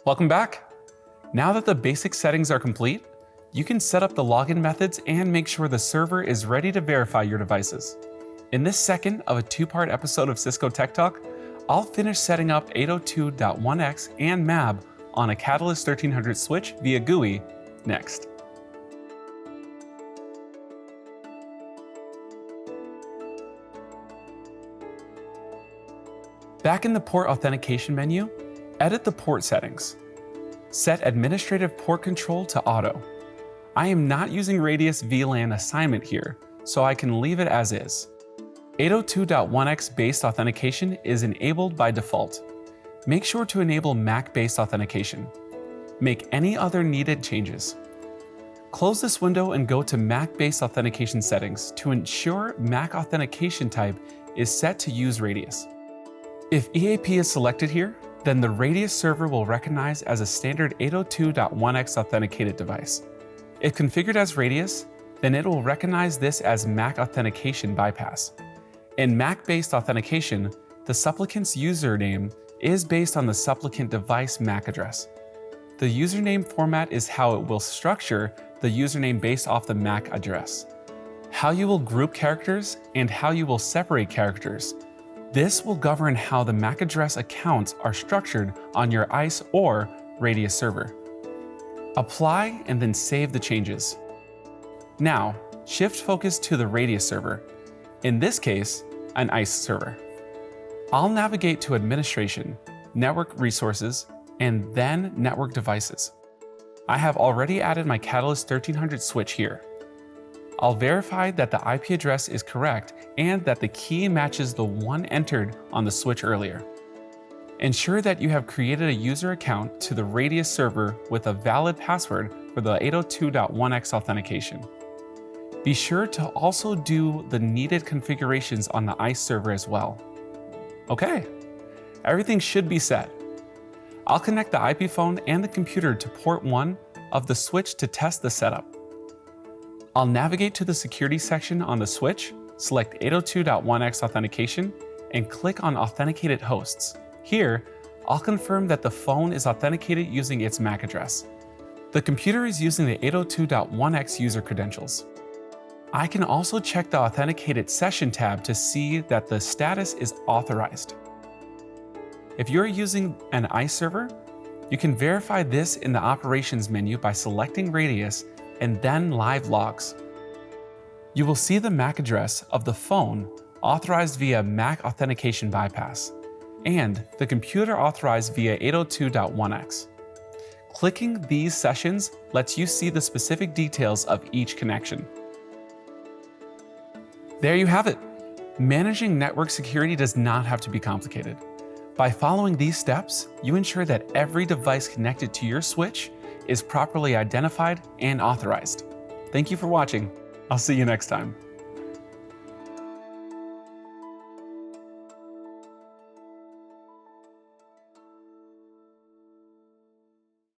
Welcome back. Now that the basic settings are complete, you can set up the login methods and make sure the server is ready to verify your devices. In this second of a two-part episode of Cisco Tech Talk, I'll finish setting up 802.1x and MAB on a Catalyst 1300 switch via GUI next. Back in the port authentication menu, edit the port settings. Set administrative port control to auto. I am not using Radius VLAN assignment here, so I can leave it as is. 802.1x based authentication is enabled by default. Make sure to enable MAC-based authentication. Make any other needed changes. Close this window and go to MAC-based authentication settings to ensure MAC authentication type is set to use Radius. If EAP is selected here, then the Radius server will recognize as a standard 802.1x authenticated device. If configured as Radius, then it will recognize this as MAC Authentication Bypass. In MAC-based authentication, the supplicant's username is based on the supplicant device MAC address. The username format is how it will structure the username based off the MAC address. How you will group characters and how you will separate characters. This will govern how the MAC address accounts are structured on your ISE or Radius server. Apply and then save the changes. Now, shift focus to the Radius server, in this case, an ISE server. I'll navigate to Administration, Network Resources, and then Network Devices. I have already added my Catalyst 1300 switch here. I'll verify that the IP address is correct and that the key matches the one entered on the switch earlier. Ensure that you have created a user account to the Radius server with a valid password for the 802.1x authentication. Be sure to also do the needed configurations on the ISE server as well. Okay, everything should be set. I'll connect the IP phone and the computer to port 1 of the switch to test the setup. I'll navigate to the security section on the switch, select 802.1x authentication, and click on Authenticated Hosts. Here, I'll confirm that the phone is authenticated using its MAC address. The computer is using the 802.1x user credentials. I can also check the Authenticated Session tab to see that the status is authorized. If you're using an ISE server, you can verify this in the Operations menu by selecting Radius and then Live Logs. You will see the MAC address of the phone authorized via MAC Authentication Bypass and the computer authorized via 802.1x. Clicking these sessions lets you see the specific details of each connection. There you have it. Managing network security does not have to be complicated. By following these steps, you ensure that every device connected to your switch is properly identified and authorized. Thank you for watching. I'll see you next time.